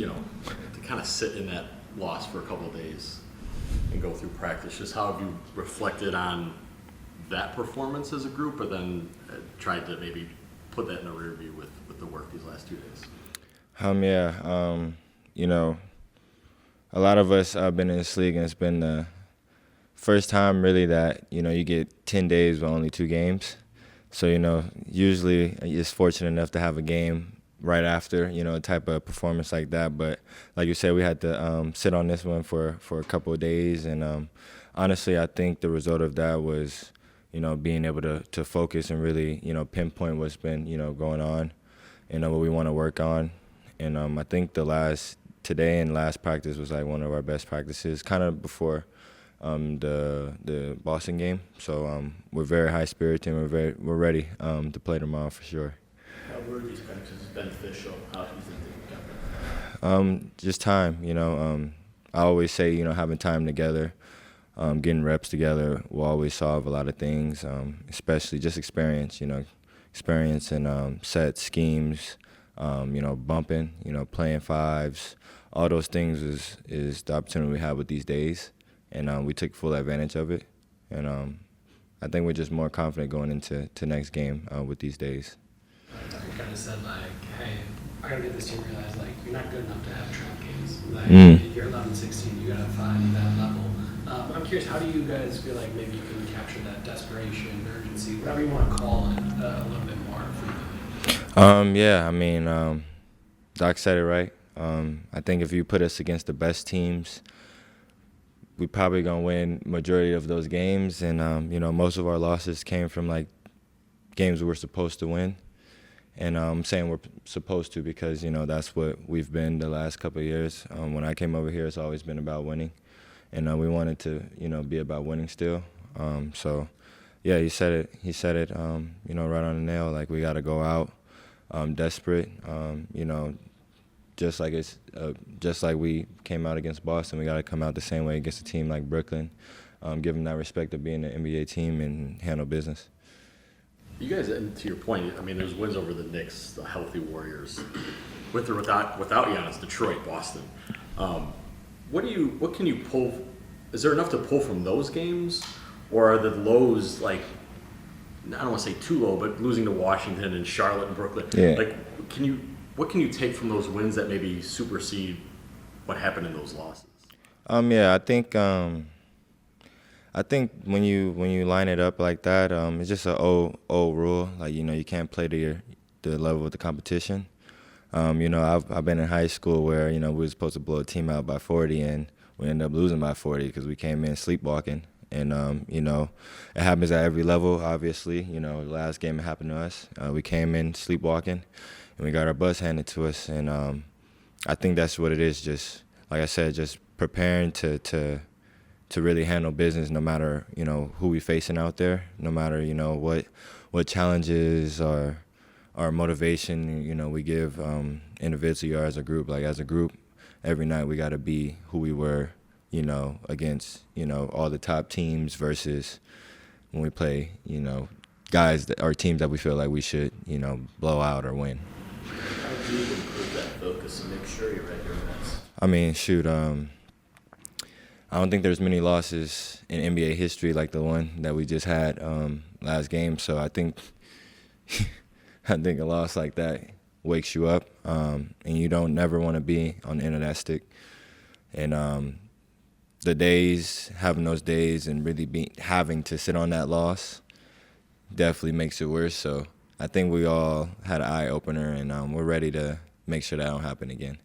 to kind of sit in that loss for a couple of days and go through practice, just how have you reflected on that performance as a group, but then tried to maybe put that in the rear view with the work these last 2 days? A lot of us have been in this league, and it's been the first time really that, you get 10 days with only 2 games. So, usually you're fortunate enough to have a game right after, a type of performance like that. But like you said, we had to sit on this one for a couple of days. And honestly, I think the result of that was, being able to focus and really, pinpoint what's been, going on and what we want to work on. And I think today and last practice was like one of our best practices, kind of before the Boston game. So we're very high spirited and we're ready to play tomorrow for sure. How were these practices beneficial? How do you think they got better? Just time, I always say, having time together, getting reps together will always solve a lot of things, especially just experience, experience in sets, schemes, bumping, playing fives. All those things is the opportunity we have with these days, and we took full advantage of it. And I think we're just more confident going into next game with these days. You kind of said, hey, I got to get this team realize, you're not good enough to have trap games. If you're 11-16, you got to find that level. But I'm curious, how do you guys feel like maybe you can capture that desperation, urgency, whatever you want to call it, a little bit more frequently? Doc said it right. I think if you put us against the best teams, we probably going to win majority of those games. And, most of our losses came from, games we were supposed to win. And I'm saying we're supposed to because, that's what we've been the last couple of years. When I came over here, it's always been about winning. And we wanted to, be about winning still. Yeah, he said it. He said it, right on the nail. We got to go out desperate, just like we came out against Boston. We got to come out the same way against a team like Brooklyn, give them that respect of being an NBA team and handle business. You guys, and to your point, there's wins over the Knicks, the healthy Warriors, with or without Giannis, Detroit, Boston. What can you pull? Is there enough to pull from those games, or are the lows I don't want to say too low, but losing to Washington and Charlotte and Brooklyn? Yeah. What can you take from those wins that maybe supersede what happened in those losses? I think when you line it up like that, it's just an old rule. You can't play to the level of the competition. I've been in high school where we were supposed to blow a team out by 40 and we ended up losing by 40 because we came in sleepwalking. And it happens at every level. Obviously, the last game it happened to us. We came in sleepwalking and we got our butts handed to us. And I think that's what it is. Just like I said, just preparing to really handle business no matter, who we facing out there, no matter, what challenges or motivation, we give individually or as a group. As a group, every night we got to be who we were, against, all the top teams versus when we play, guys or teams that we feel like we should, blow out or win. How do you improve that focus and make sure you're at your best? I don't think there's many losses in NBA history like the one that we just had last game. So I think a loss like that wakes you up, and you don't never want to be on the end of that stick. And having those days and really having to sit on that loss definitely makes it worse. So I think we all had an eye opener, and we're ready to make sure that don't happen again.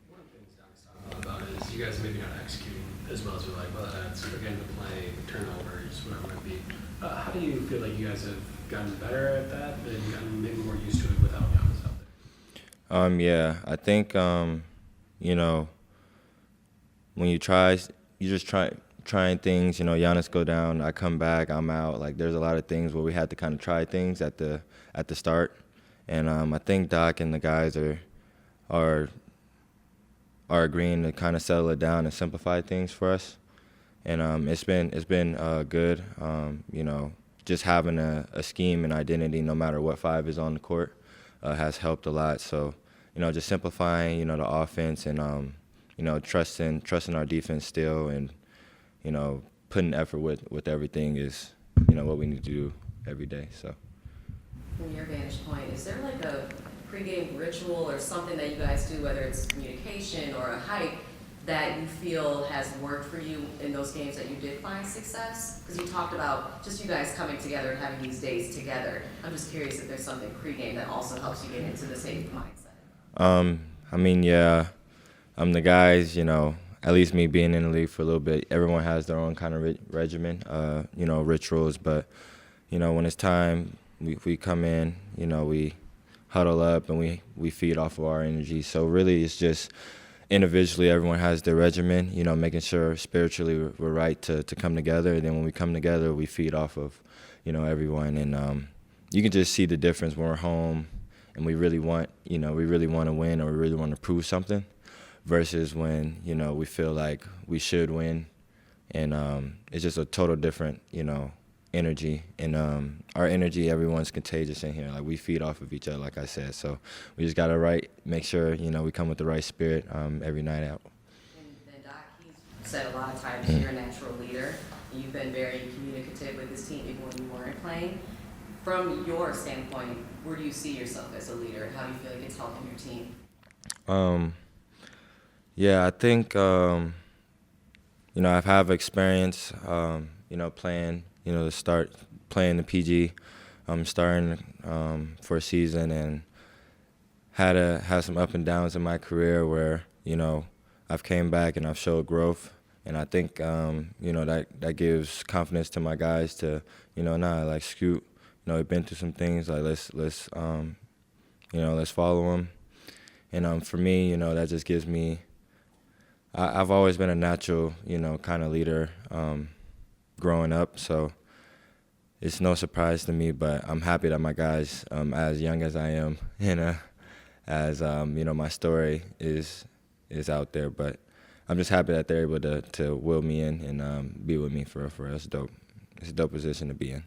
One of the things Doc's talking about is you guys maybe not executing as well as you're whether that's again the play, turnovers, whatever it might be. How do you feel like you guys have gotten better at that and gotten maybe more used to it without Giannis out there? I think when you just trying things. Giannis go down, I come back, I'm out. There's a lot of things where we had to kind of try things at the start, and I think Doc and the guys are agreeing to kind of settle it down and simplify things for us, and it's been good. Just having a scheme and identity, no matter what five is on the court, has helped a lot. So, just simplifying, the offense and, trusting our defense still and, putting effort with everything is, what we need to do every day. So. From your vantage point, is there like a pregame ritual or something that you guys do, whether it's communication or a hype, that you feel has worked for you in those games that you did find success? Because you talked about just you guys coming together and having these days together. I'm just curious if there's something pregame that also helps you get into the same mindset. Yeah, the guys, at least me being in the league for a little bit, everyone has their own kind of regimen, rituals. But, when it's time, we come in, we huddle up and we feed off of our energy. So really it's just individually everyone has their regimen, making sure spiritually we're right to come together. And then when we come together, we feed off of, everyone. And you can just see the difference when we're home and we really want to win or we really want to prove something versus when, we feel like we should win. And it's just a total different, energy. And our energy, everyone's contagious in here. Like, we feed off of each other, like I said. So we just got to make sure, we come with the right spirit every night out. And Doc, he's said a lot of times you're a natural leader. You've been very communicative with this team even when you weren't playing. From your standpoint, where do you see yourself as a leader? How do you feel like it's helping your team? I think, I've had experience, playing, to start playing the PG, starting for a season and had some up and downs in my career where, I've came back and I've showed growth. And I think, that gives confidence to my guys to, Scoot, we've been through some things, like let's follow them. And for me, that just gives me, I've always been a natural, kind of leader growing up. So it's no surprise to me, but I'm happy that my guys, as young as I am, as, my story is out there. But I'm just happy that they're able to will me in and be with me for us. It's a dope position to be in.